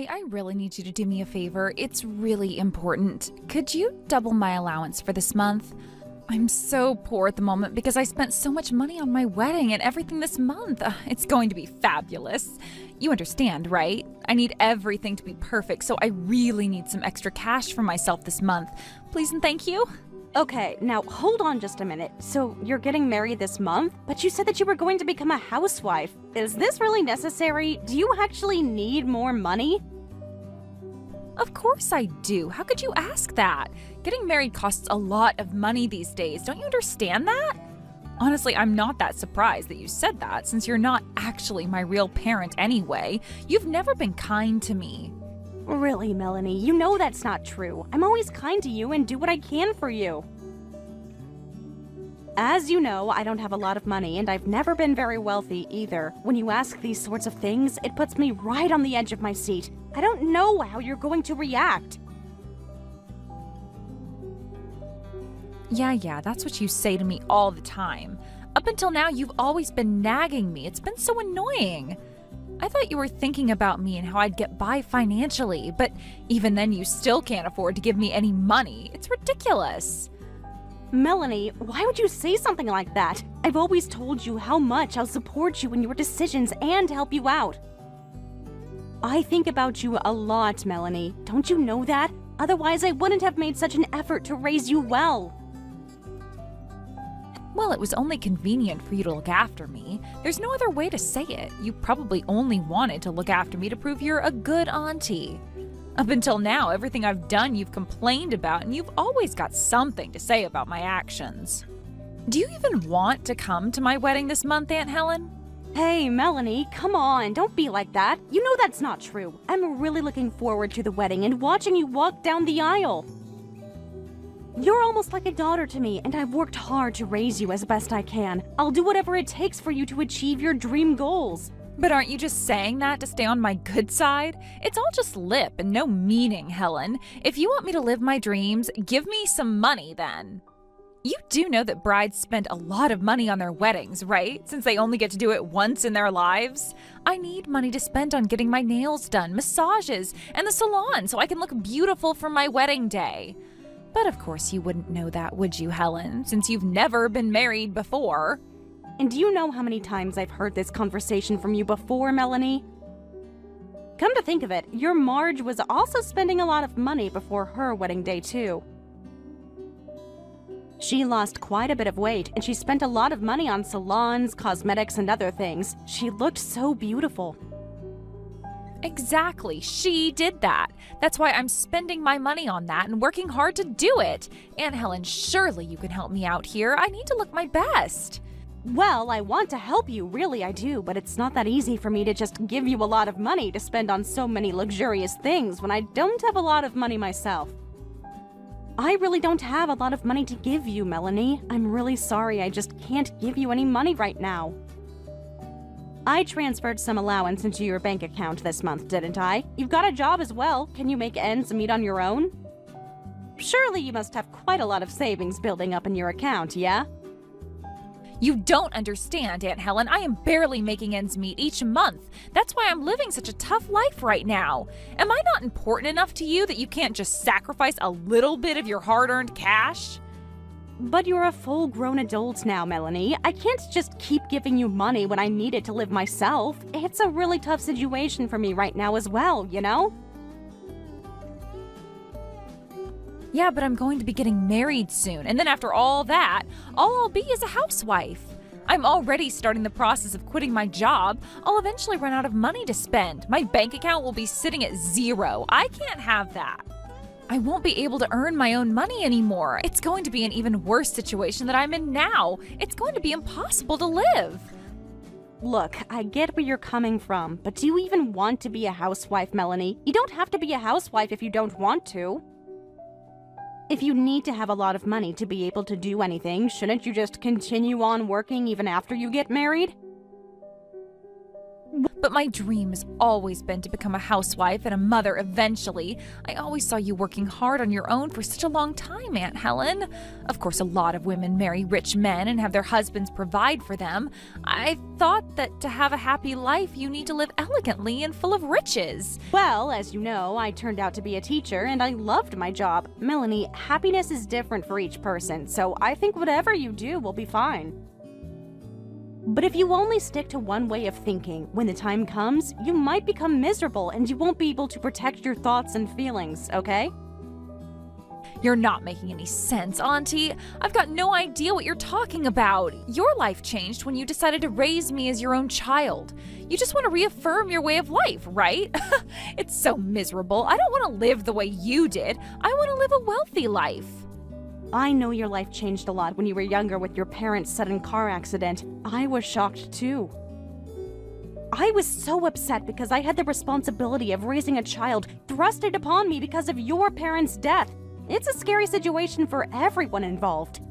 Hi, I really need you to do me a favor. It's really important. Could you double my allowance for this month? I'm so poor at the moment because I spent so much money on my wedding and everything this month. It's going to be fabulous. You understand, right? I need everything to be perfect, so I really need some extra cash for myself this month. Please and thank you. Okay, now hold on just a minute. So you're getting married this month, but you said that you were going to become a housewife. Is this really necessary? Do you actually need more money? Of course I do. How could you ask that? Getting married costs a lot of money these days. Don't you understand that? Honestly, I'm not that surprised that you said that since you're not actually my real parent anyway. You've never been kind to me. Really, Melanie, you know that's not true. I'm always kind to you and do what I can for you. As you know, I don't have a lot of money and I've never been very wealthy either. When you ask these sorts of things, it puts me right on the edge of my seat. I don't know how you're going to react. Yeah, that's what you say to me all the time. Up until now, you've always been nagging me. It's been so annoying. I thought you were thinking about me and how I'd get by financially, but even then you still can't afford to give me any money. It's ridiculous. Melanie, why would you say something like that? I've always told you how much I'll support you in your decisions and help you out. I think about you a lot, Melanie. Don't you know that? Otherwise, I wouldn't have made such an effort to raise you well. Well, it was only convenient for you to look after me. There's no other way to say it. You probably only wanted to look after me to prove you're a good auntie. Up until now, everything I've done you've complained about, and you've always got something to say about my actions. Do you even want to come to my wedding this month, Aunt Helen? Hey, Melanie, come on, don't be like that. You know that's not true. I'm really looking forward to the wedding and watching you walk down the aisle. You're almost like a daughter to me, and I've worked hard to raise you as best I can. I'll do whatever it takes for you to achieve your dream goals. But aren't you just saying that to stay on my good side? It's all just lip and no meaning, Helen. If you want me to live my dreams, give me some money then. You do know that brides spend a lot of money on their weddings, right? Since they only get to do it once in their lives. I need money to spend on getting my nails done, massages, and the salon so I can look beautiful for my wedding day. But of course you wouldn't know that, would you, Helen, since you've never been married before? And do you know how many times I've heard this conversation from you before, Melanie? Come to think of it, your Marge was also spending a lot of money before her wedding day, too. She lost quite a bit of weight, and she spent a lot of money on salons, cosmetics, and other things. She looked so beautiful. Exactly, she did that. That's why I'm spending my money on that and working hard to do it. Aunt Helen, surely you can help me out here. I need to look my best. Well, I want to help you, really I do, but it's not that easy for me to just give you a lot of money to spend on so many luxurious things when I don't have a lot of money myself. I really don't have a lot of money to give you, Melanie. I'm really sorry, I just can't give you any money right now. I transferred some allowance into your bank account this month, didn't I? You've got a job as well. Can you make ends meet on your own? Surely you must have quite a lot of savings building up in your account, yeah? You don't understand, Aunt Helen. I am barely making ends meet each month. That's why I'm living such a tough life right now. Am I not important enough to you that you can't just sacrifice a little bit of your hard-earned cash? But you're a full-grown adult now, Melanie. I can't just keep giving you money when I need it to live myself. It's a really tough situation for me right now as well, you know? Yeah, but I'm going to be getting married soon, and then after all that, all I'll be is a housewife. I'm already starting the process of quitting my job. I'll eventually run out of money to spend. My bank account will be sitting at zero. I can't have that. I won't be able to earn my own money anymore. It's going to be an even worse situation that I'm in now. It's going to be impossible to live. Look, I get where you're coming from, but do you even want to be a housewife, Melanie? You don't have to be a housewife if you don't want to. If you need to have a lot of money to be able to do anything, shouldn't you just continue on working even after you get married? But my dream has always been to become a housewife and a mother eventually. I always saw you working hard on your own for such a long time, Aunt Helen. Of course, a lot of women marry rich men and have their husbands provide for them. I thought that to have a happy life, you need to live elegantly and full of riches. Well, as you know, I turned out to be a teacher and I loved my job. Melanie, happiness is different for each person, so I think whatever you do will be fine. But if you only stick to one way of thinking, when the time comes, you might become miserable and you won't be able to protect your thoughts and feelings, okay? You're not making any sense, Auntie. I've got no idea what you're talking about. Your life changed when you decided to raise me as your own child. You just want to reaffirm your way of life, right? It's so miserable. I don't want to live the way you did. I want to live a wealthy life. I know your life changed a lot when you were younger with your parents' sudden car accident. I was shocked too. I was so upset because I had the responsibility of raising a child thrusted upon me because of your parents' death. It's a scary situation for everyone involved.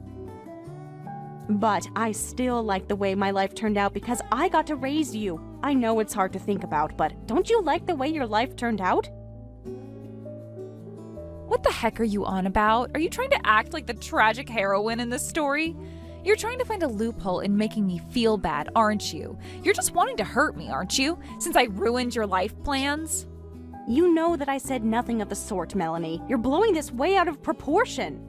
But I still like the way my life turned out because I got to raise you. I know it's hard to think about, but don't you like the way your life turned out? What the heck are you on about? Are you trying to act like the tragic heroine in this story? You're trying to find a loophole in making me feel bad, aren't you? You're just wanting to hurt me, aren't you? Since I ruined your life plans? You know that I said nothing of the sort, Melanie. You're blowing this way out of proportion.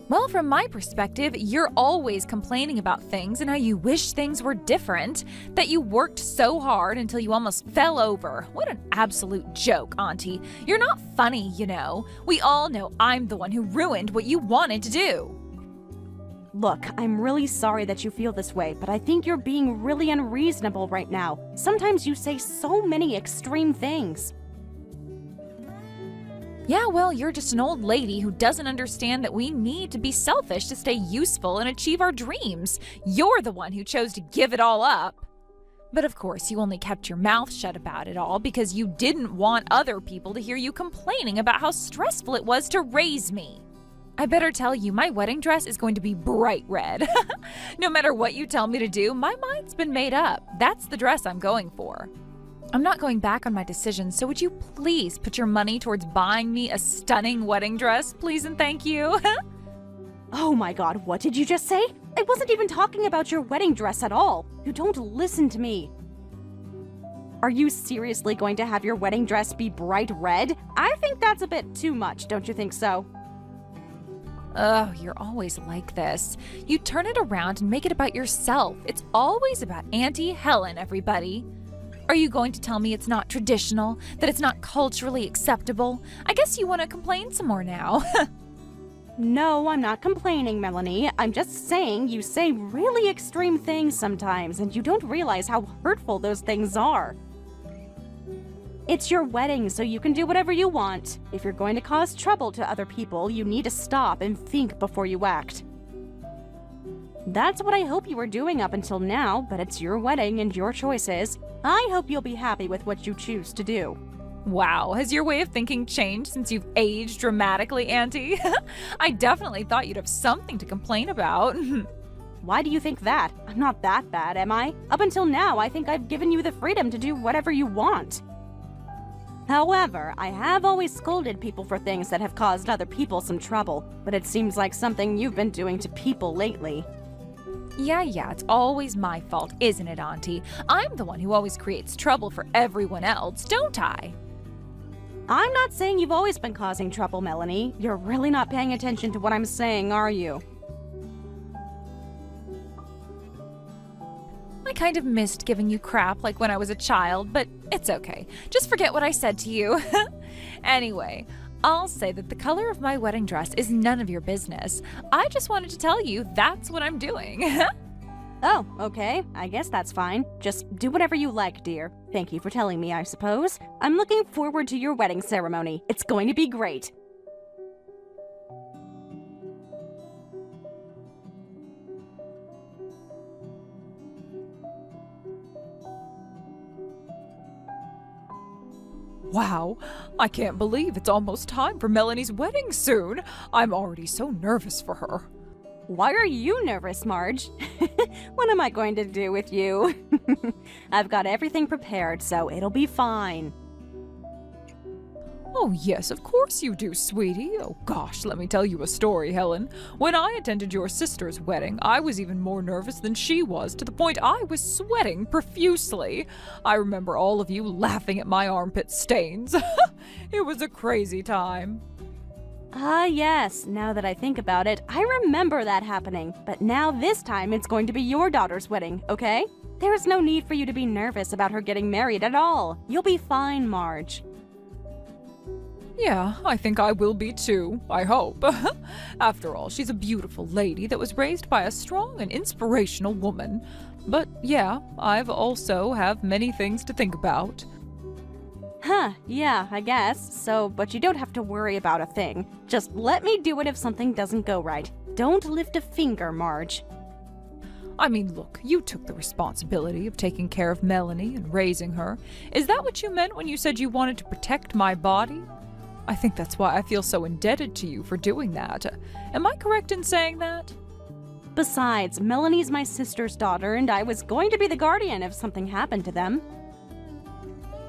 Well, from my perspective, you're always complaining about things and how you wish things were different, that you worked so hard until you almost fell over. What an absolute joke, Auntie. You're not funny, you know. We all know I'm the one who ruined what you wanted to do. Look, I'm really sorry that you feel this way, but I think you're being really unreasonable right now. Sometimes you say so many extreme things. Yeah, well, you're just an old lady who doesn't understand that we need to be selfish to stay useful and achieve our dreams. You're the one who chose to give it all up. But of course, you only kept your mouth shut about it all because you didn't want other people to hear you complaining about how stressful it was to raise me. I better tell you, my wedding dress is going to be bright red. No matter what you tell me to do, my mind's been made up. That's the dress I'm going for. I'm not going back on my decision, so would you please put your money towards buying me a stunning wedding dress, please and thank you? Oh my god, what did you just say? I wasn't even talking about your wedding dress at all. You don't listen to me. Are you seriously going to have your wedding dress be bright red? I think that's a bit too much, don't you think so? Oh, you're always like this. You turn it around and make it about yourself. It's always about Auntie Helen, everybody. Are you going to tell me it's not traditional, that it's not culturally acceptable? I guess you want to complain some more now. No, I'm not complaining, Melanie. I'm just saying you say really extreme things sometimes, and you don't realize how hurtful those things are. It's your wedding, so you can do whatever you want. If you're going to cause trouble to other people, you need to stop and think before you act. That's what I hope you were doing up until now, but it's your wedding and your choices. I hope you'll be happy with what you choose to do. Wow, has your way of thinking changed since you've aged dramatically, Auntie? I definitely thought you'd have something to complain about. Why do you think that? I'm not that bad, am I? Up until now, I think I've given you the freedom to do whatever you want. However, I have always scolded people for things that have caused other people some trouble, but it seems like something you've been doing to people lately. Yeah, it's always my fault, isn't it, Auntie? I'm the one who always creates trouble for everyone else, don't I? I'm not saying you've always been causing trouble, Melanie. You're really not paying attention to what I'm saying, are you? I kind of missed giving you crap like when I was a child, but it's okay. Just forget what I said to you. Anyway, I'll say that the color of my wedding dress is none of your business. I just wanted to tell you that's what I'm doing. Oh, okay. I guess that's fine. Just do whatever you like, dear. Thank you for telling me, I suppose. I'm looking forward to your wedding ceremony. It's going to be great. Wow, I can't believe it's almost time for Melanie's wedding soon. I'm already so nervous for her. Why are you nervous, Marge? What am I going to do with you? I've got everything prepared, so it'll be fine. Oh, yes, of course you do, sweetie. Oh, gosh, let me tell you a story, Helen. When I attended your sister's wedding, I was even more nervous than she was, to the point I was sweating profusely. I remember all of you laughing at my armpit stains. It was a crazy time. Ah, yes, now that I think about it, I remember that happening. But now this time it's going to be your daughter's wedding, okay? There's no need for you to be nervous about her getting married at all. You'll be fine, Marge. Yeah, I think I will be too. I hope. After all, she's a beautiful lady that was raised by a strong and inspirational woman. But yeah, I've also have many things to think about. Huh, yeah, I guess. So, but you don't have to worry about a thing. Just let me do it if something doesn't go right. Don't lift a finger, Marge. I mean, look, you took the responsibility of taking care of Melanie and raising her. Is that what you meant when you said you wanted to protect my body? I think that's why I feel so indebted to you for doing that. Am I correct in saying that? Besides, Melanie's my sister's daughter, and I was going to be the guardian if something happened to them.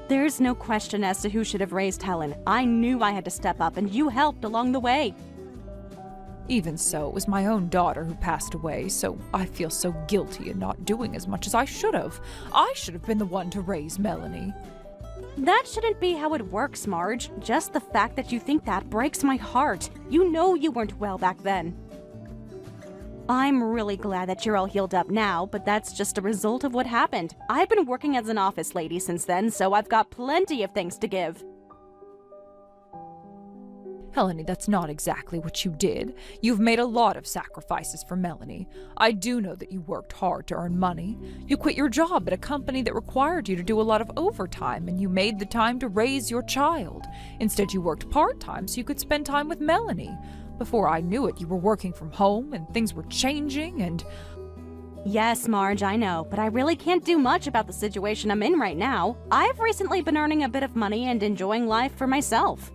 There's no question as to who should have raised Helen. I knew I had to step up, and you helped along the way. Even so, it was my own daughter who passed away, so I feel so guilty in not doing as much as I should have. I should have been the one to raise Melanie. That shouldn't be how it works, Marge. Just the fact that you think that breaks my heart. You know you weren't well back then. I'm really glad that you're all healed up now, but that's just a result of what happened. I've been working as an office lady since then, so I've got plenty of things to give. Helene, that's not exactly what you did. You've made a lot of sacrifices for Melanie. I do know that you worked hard to earn money. You quit your job at a company that required you to do a lot of overtime, and you made the time to raise your child. Instead, you worked part-time so you could spend time with Melanie. Before I knew it, you were working from home, and things were changing, and... Yes, Marge, I know, but I really can't do much about the situation I'm in right now. I've recently been earning a bit of money and enjoying life for myself.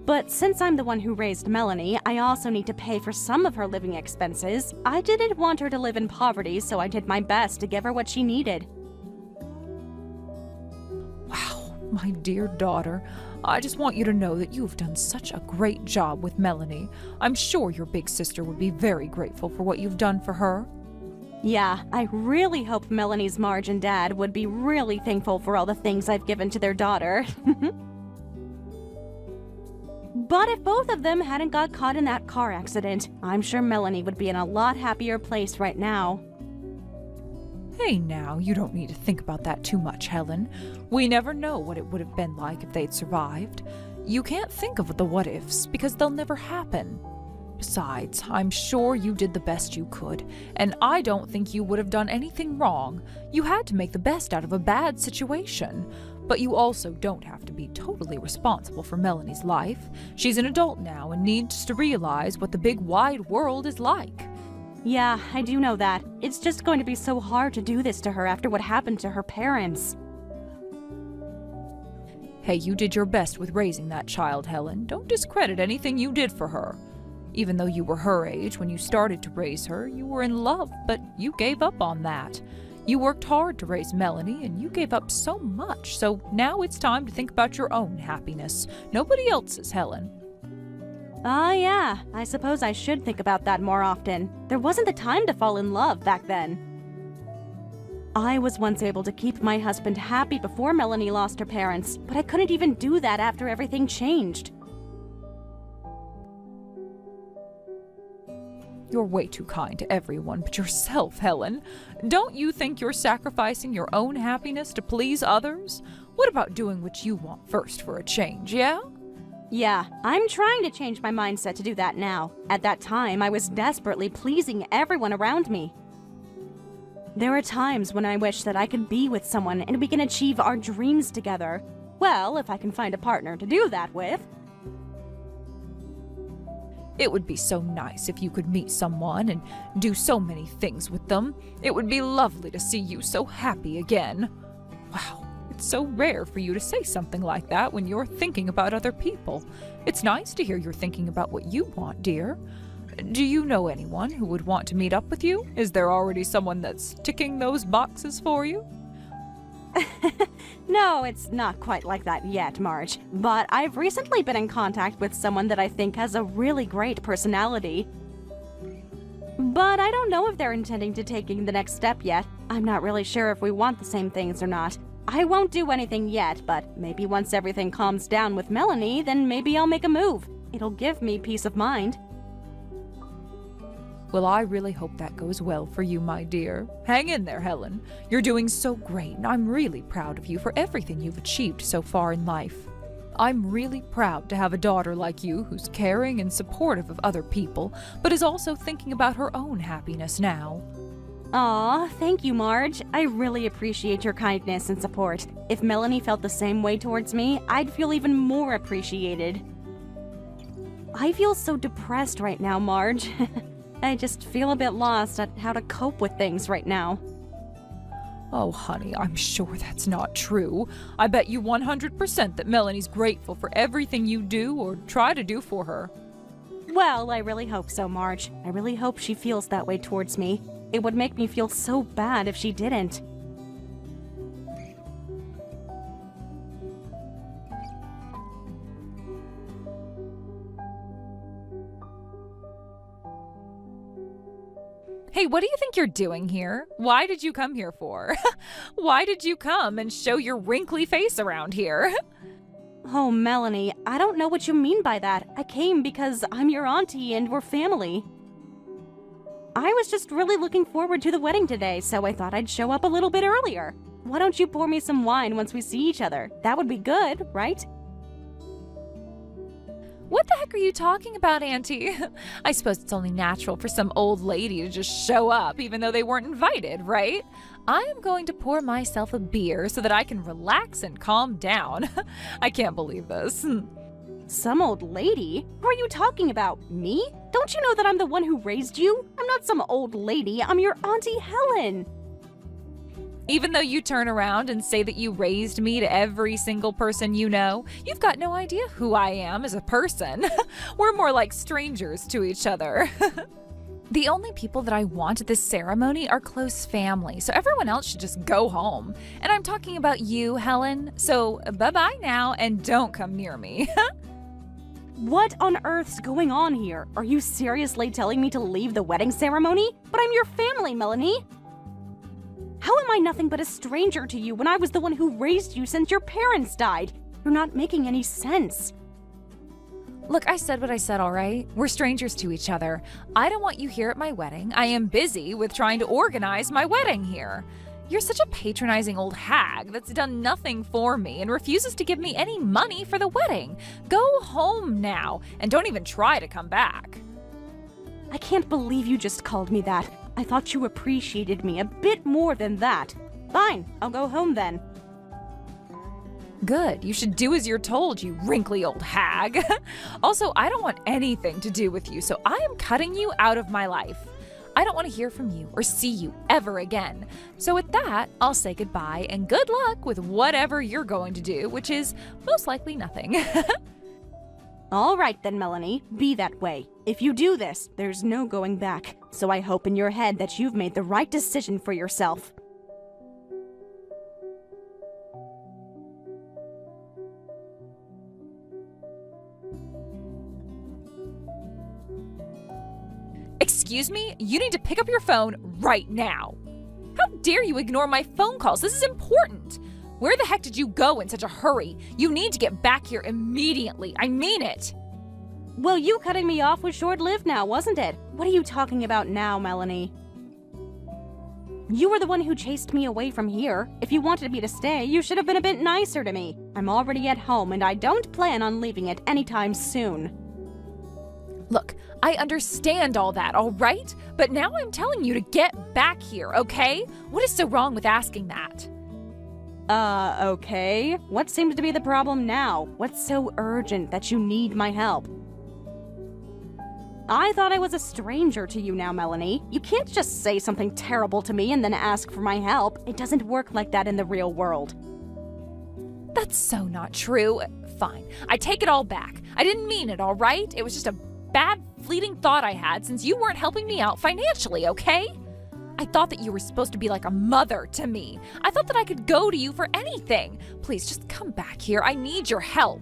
But since I'm the one who raised Melanie, I also need to pay for some of her living expenses. I didn't want her to live in poverty, so I did my best to give her what she needed. Wow, my dear daughter, I just want you to know that you've done such a great job with Melanie. I'm sure your big sister would be very grateful for what you've done for her. Yeah, I really hope Melanie's Marge and Dad would be really thankful for all the things I've given to their daughter. But if both of them hadn't got caught in that car accident, I'm sure Melanie would be in a lot happier place right now. Hey now, you don't need to think about that too much, Helen. We never know what it would have been like if they'd survived. You can't think of the what-ifs, because they'll never happen. Besides, I'm sure you did the best you could, and I don't think you would have done anything wrong. You had to make the best out of a bad situation. But you also don't have to be totally responsible for Melanie's life. She's an adult now and needs to realize what the big wide world is like. Yeah, I do know that. It's just going to be so hard to do this to her after what happened to her parents. Hey, you did your best with raising that child, Helen. Don't discredit anything you did for her. Even though you were her age when you started to raise her, you were in love, but you gave up on that. You worked hard to raise Melanie, and you gave up so much, so now it's time to think about your own happiness. Nobody else's, Helen. Yeah, I suppose I should think about that more often. There wasn't the time to fall in love back then. I was once able to keep my husband happy before Melanie lost her parents, but I couldn't even do that after everything changed. You're way too kind to everyone but yourself, Helen. Don't you think you're sacrificing your own happiness to please others? What about doing what you want first for a change, yeah? Yeah, I'm trying to change my mindset to do that now. At that time, I was desperately pleasing everyone around me. There are times when I wish that I could be with someone and we can achieve our dreams together. Well, if I can find a partner to do that with. It would be so nice if you could meet someone and do so many things with them. It would be lovely to see you so happy again. Wow, it's so rare for you to say something like that when you're thinking about other people. It's nice to hear you're thinking about what you want, dear. Do you know anyone who would want to meet up with you? Is there already someone that's ticking those boxes for you? No, it's not quite like that yet, Marge. But I've recently been in contact with someone that I think has a really great personality. But I don't know if they're intending to taking the next step yet. I'm not really sure if we want the same things or not. I won't do anything yet, but maybe once everything calms down with Melanie, then maybe I'll make a move. It'll give me peace of mind. Well, I really hope that goes well for you, my dear. Hang in there, Helen. You're doing so great, and I'm really proud of you for everything you've achieved so far in life. I'm really proud to have a daughter like you who's caring and supportive of other people, but is also thinking about her own happiness now. Aw, thank you, Marge. I really appreciate your kindness and support. If Melanie felt the same way towards me, I'd feel even more appreciated. I feel so depressed right now, Marge. I just feel a bit lost at how to cope with things right now. Oh, honey, I'm sure that's not true. I bet you 100% that Melanie's grateful for everything you do or try to do for her. Well, I really hope so, Marge. I really hope she feels that way towards me. It would make me feel so bad if she didn't. Hey, what do you think you're doing here? Why did you come here for? Why did you come and show your wrinkly face around here? Oh, Melanie, I don't know what you mean by that. I came because I'm your auntie and we're family. I was just really looking forward to the wedding today, so I thought I'd show up a little bit earlier. Why don't you pour me some wine once we see each other? That would be good, right? What the heck are you talking about, Auntie? I suppose it's only natural for some old lady to just show up even though they weren't invited, right? I am going to pour myself a beer so that I can relax and calm down. I can't believe this. Some old lady? Who are you talking about? Me? Don't you know that I'm the one who raised you? I'm not some old lady. I'm your Auntie Helen. Even though you turn around and say that you raised me to every single person you know, you've got no idea who I am as a person. We're more like strangers to each other. The only people that I want at this ceremony are close family, so everyone else should just go home. And I'm talking about you, Helen, so bye-bye now and don't come near me. What on earth's going on here? Are you seriously telling me to leave the wedding ceremony? But I'm your family, Melanie. How am I nothing but a stranger to you when I was the one who raised you since your parents died? You're not making any sense. Look, I said what I said, all right? We're strangers to each other. I don't want you here at my wedding. I am busy with trying to organize my wedding here. You're such a patronizing old hag that's done nothing for me and refuses to give me any money for the wedding. Go home now, and don't even try to come back. I can't believe you just called me that. I thought you appreciated me a bit more than that. Fine, I'll go home then. Good, you should do as you're told, you wrinkly old hag. Also, I don't want anything to do with you, so I am cutting you out of my life. I don't want to hear from you or see you ever again. So with that, I'll say goodbye and good luck with whatever you're going to do, which is most likely nothing. All right then, Melanie, be that way. If you do this, there's no going back. So I hope in your head that you've made the right decision for yourself. Excuse me? You need to pick up your phone right now. How dare you ignore my phone calls? This is important. Where the heck did you go in such a hurry? You need to get back here immediately. I mean it. Well, you cutting me off was short-lived now, wasn't it? What are you talking about now, Melanie? You were the one who chased me away from here. If you wanted me to stay, you should have been a bit nicer to me. I'm already at home and I don't plan on leaving it anytime soon. Look, I understand all that, all right? But now I'm telling you to get back here, okay? What is so wrong with asking that? Okay. What seems to be the problem now? What's so urgent that you need my help? I thought I was a stranger to you now, Melanie. You can't just say something terrible to me and then ask for my help. It doesn't work like that in the real world. That's so not true. Fine, I take it all back. I didn't mean it, all right? It was just a bad fleeting thought I had since you weren't helping me out financially, okay? I thought that you were supposed to be like a mother to me. I thought that I could go to you for anything. Please, just come back here. I need your help.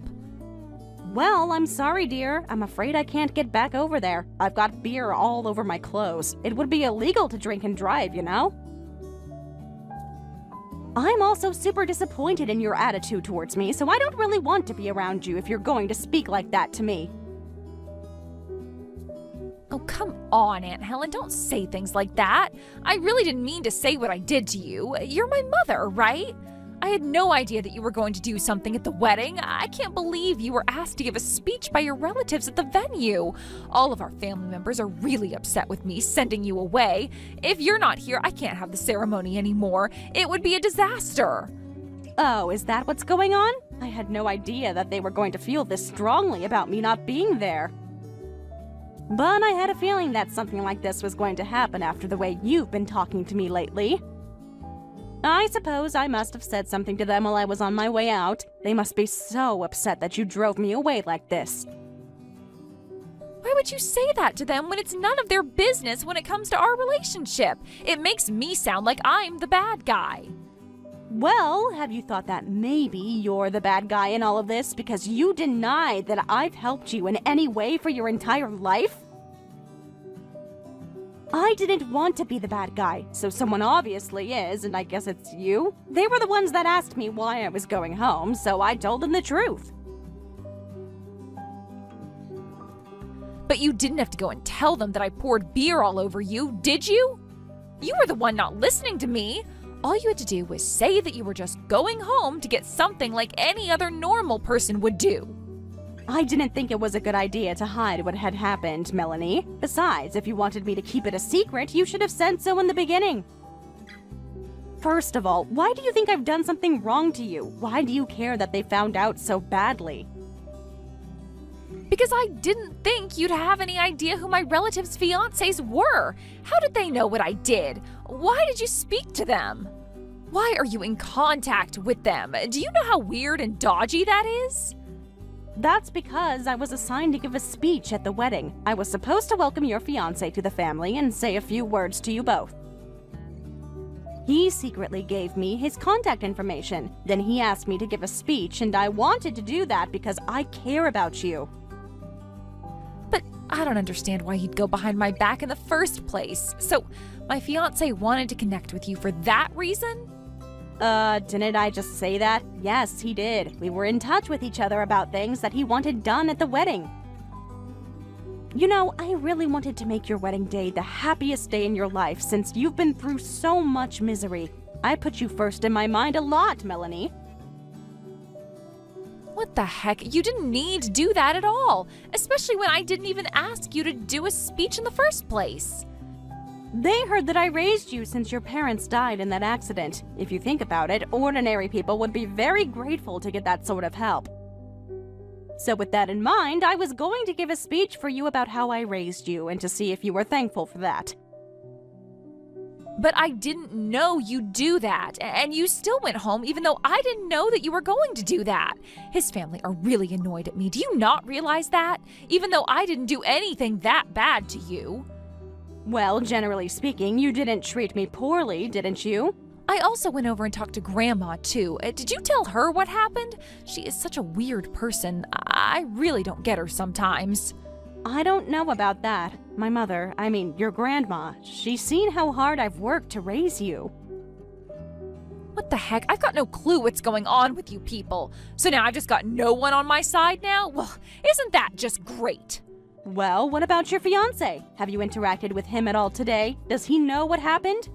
Well, I'm sorry, dear. I'm afraid I can't get back over there. I've got beer all over my clothes. It would be illegal to drink and drive, you know? I'm also super disappointed in your attitude towards me, so I don't really want to be around you if you're going to speak like that to me. Oh, come on, Aunt Helen. Don't say things like that. I really didn't mean to say what I did to you. You're my mother, right? I had no idea that you were going to do something at the wedding. I can't believe you were asked to give a speech by your relatives at the venue. All of our family members are really upset with me sending you away. If you're not here, I can't have the ceremony anymore. It would be a disaster. Oh, is that what's going on? I had no idea that they were going to feel this strongly about me not being there. But I had a feeling that something like this was going to happen after the way you've been talking to me lately. I suppose I must have said something to them while I was on my way out. They must be so upset that you drove me away like this. Why would you say that to them when it's none of their business when it comes to our relationship? It makes me sound like I'm the bad guy. Well, have you thought that maybe you're the bad guy in all of this because you denied that I've helped you in any way for your entire life? I didn't want to be the bad guy, so someone obviously is, and I guess it's you. They were the ones that asked me why I was going home, so I told them the truth. But you didn't have to go and tell them that I poured beer all over you, did you? You were the one not listening to me. All you had to do was say that you were just going home to get something like any other normal person would do. I didn't think it was a good idea to hide what had happened, Melanie. Besides, if you wanted me to keep it a secret, you should have said so in the beginning. First of all, why do you think I've done something wrong to you? Why do you care that they found out so badly? Because I didn't think you'd have any idea who my relatives' fiancés were. How did they know what I did? Why did you speak to them? Why are you in contact with them? Do you know how weird and dodgy that is? That's because I was assigned to give a speech at the wedding. I was supposed to welcome your fiancé to the family and say a few words to you both. He secretly gave me his contact information. Then he asked me to give a speech, and I wanted to do that because I care about you. But I don't understand why he'd go behind my back in the first place. So my fiancé wanted to connect with you for that reason? Didn't I just say that? Yes, he did. We were in touch with each other about things that he wanted done at the wedding. You know, I really wanted to make your wedding day the happiest day in your life since you've been through so much misery. I put you first in my mind a lot, Melanie. What the heck? You didn't need to do that at all, especially when I didn't even ask you to do a speech in the first place. They heard that I raised you since your parents died in that accident. If you think about it, ordinary people would be very grateful to get that sort of help. So with that in mind, I was going to give a speech for you about how I raised you and to see if you were thankful for that. But I didn't know you'd do that, and you still went home even though I didn't know that you were going to do that. His family are really annoyed at me. Do you not realize that? Even though I didn't do anything that bad to you. Well, generally speaking, you didn't treat me poorly, didn't you? I also went over and talked to Grandma, too. Did you tell her what happened? She is such a weird person. I really don't get her sometimes. I don't know about that. My mother, your grandma, she's seen how hard I've worked to raise you. What the heck? I've got no clue what's going on with you people. So now I've just got no one on my side now? Well, isn't that just great? Well, what about your fiancé? Have you interacted with him at all today? Does he know what happened?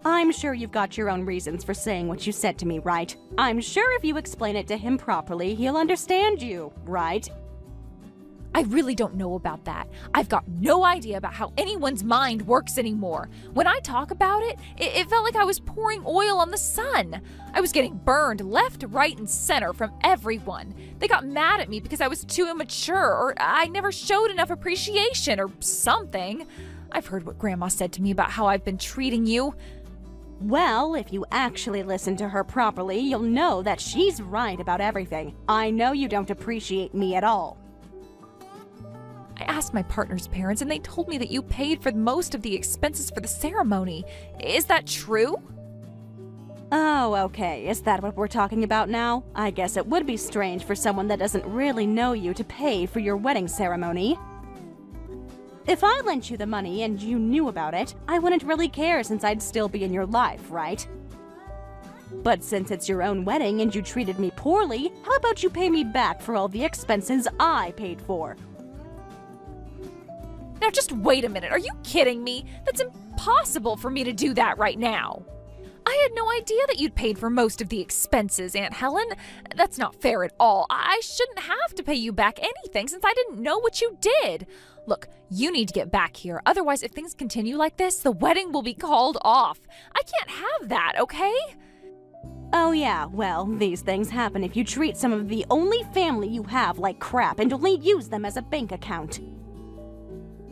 I'm sure you've got your own reasons for saying what you said to me, right? I'm sure if you explain it to him properly, he'll understand you, right? I really don't know about that. I've got no idea about how anyone's mind works anymore. When I talk about it, it felt like I was pouring oil on the sun. I was getting burned left, right, and center from everyone. They got mad at me because I was too immature, or I never showed enough appreciation, or something. I've heard what Grandma said to me about how I've been treating you. Well, if you actually listen to her properly, you'll know that she's right about everything. I know you don't appreciate me at all. I asked my partner's parents and they told me that you paid for most of the expenses for the ceremony. Is that true? Oh, okay. Is that what we're talking about now? I guess it would be strange for someone that doesn't really know you to pay for your wedding ceremony. If I lent you the money and you knew about it, I wouldn't really care since I'd still be in your life, right? But since it's your own wedding and you treated me poorly, how about you pay me back for all the expenses I paid for? Now just wait a minute, are you kidding me? That's impossible for me to do that right now. I had no idea that you'd paid for most of the expenses, Aunt Helen. That's not fair at all. I shouldn't have to pay you back anything since I didn't know what you did. Look, you need to get back here. Otherwise, if things continue like this, the wedding will be called off. I can't have that, okay? Oh yeah, well, these things happen if you treat some of the only family you have like crap and only use them as a bank account.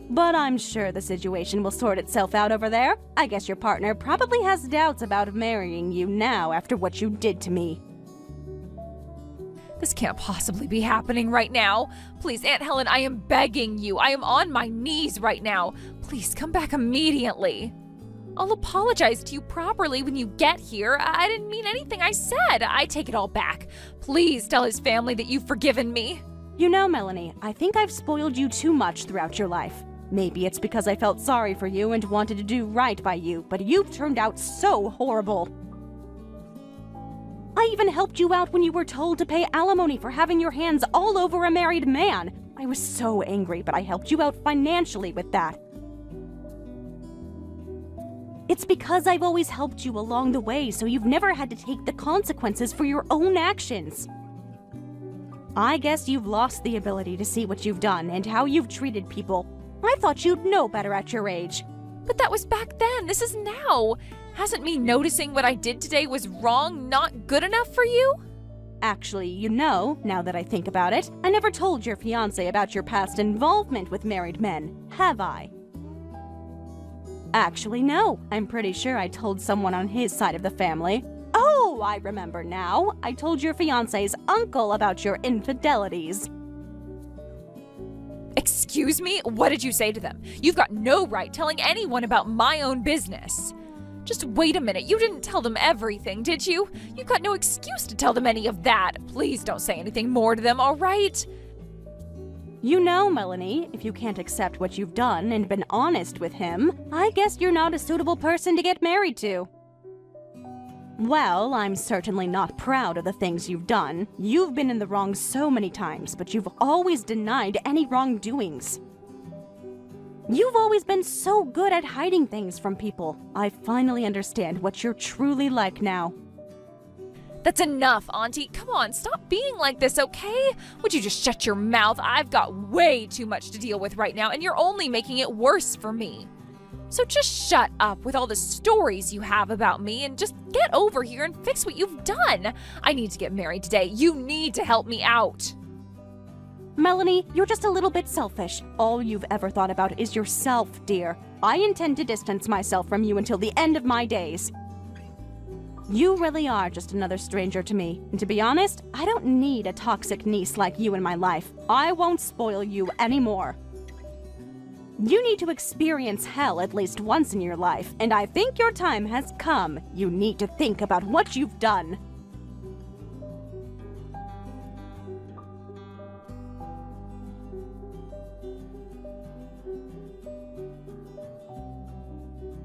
But I'm sure the situation will sort itself out over there. I guess your partner probably has doubts about marrying you now after what you did to me. This can't possibly be happening right now. Please, Aunt Helen, I am begging you. I am on my knees right now. Please come back immediately. I'll apologize to you properly when you get here. I didn't mean anything I said. I take it all back. Please tell his family that you've forgiven me. You know, Melanie, I think I've spoiled you too much throughout your life. Maybe it's because I felt sorry for you and wanted to do right by you, but you've turned out so horrible. I even helped you out when you were told to pay alimony for having your hands all over a married man. I was so angry, but I helped you out financially with that. It's because I've always helped you along the way, so you've never had to take the consequences for your own actions. I guess you've lost the ability to see what you've done and how you've treated people. I thought you'd know better at your age. But that was back then. This is now. Hasn't me noticing what I did today was wrong not good enough for you? Actually, you know, now that I think about it, I never told your fiancé about your past involvement with married men, have I? Actually, no. I'm pretty sure I told someone on his side of the family. Oh, I remember now. I told your fiancé's uncle about your infidelities. Excuse me? What did you say to them? You've got no right telling anyone about my own business. Just wait a minute. You didn't tell them everything, did you? You've got no excuse to tell them any of that. Please don't say anything more to them, all right? You know, Melanie, if you can't accept what you've done and been honest with him, I guess you're not a suitable person to get married to. Well, I'm certainly not proud of the things you've done. You've been in the wrong so many times, but you've always denied any wrongdoings. You've always been so good at hiding things from people. I finally understand what you're truly like now. That's enough, Auntie. Come on, stop being like this, okay? Would you just shut your mouth? I've got way too much to deal with right now, and you're only making it worse for me. So just shut up with all the stories you have about me and just get over here and fix what you've done. I need to get married today. You need to help me out. Melanie, you're just a little bit selfish. All you've ever thought about is yourself, dear. I intend to distance myself from you until the end of my days. You really are just another stranger to me. And to be honest, I don't need a toxic niece like you in my life. I won't spoil you anymore. You need to experience hell at least once in your life, and I think your time has come. You need to think about what you've done.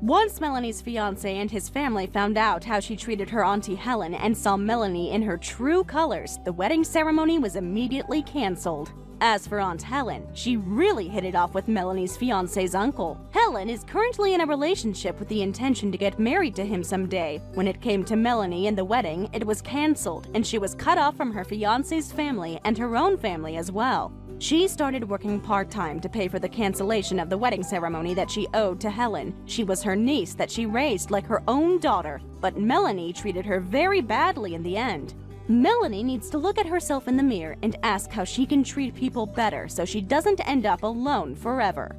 Once Melanie's fiancé and his family found out how she treated her Auntie Helen and saw Melanie in her true colors, the wedding ceremony was immediately canceled. As for Aunt Helen, she really hit it off with Melanie's fiancé's uncle. Helen is currently in a relationship with the intention to get married to him someday. When it came to Melanie and the wedding, it was canceled, and she was cut off from her fiancé's family and her own family as well. She started working part-time to pay for the cancellation of the wedding ceremony that she owed to Helen. She was her niece that she raised like her own daughter, but Melanie treated her very badly in the end. Melanie needs to look at herself in the mirror and ask how she can treat people better so she doesn't end up alone forever.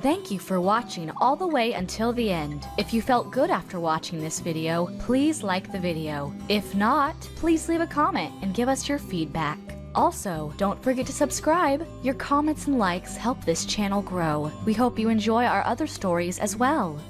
Thank you for watching all the way until the end. If you felt good after watching this video, please like the video. If not, please leave a comment and give us your feedback. Also, don't forget to subscribe. Your comments and likes help this channel grow. We hope you enjoy our other stories as well.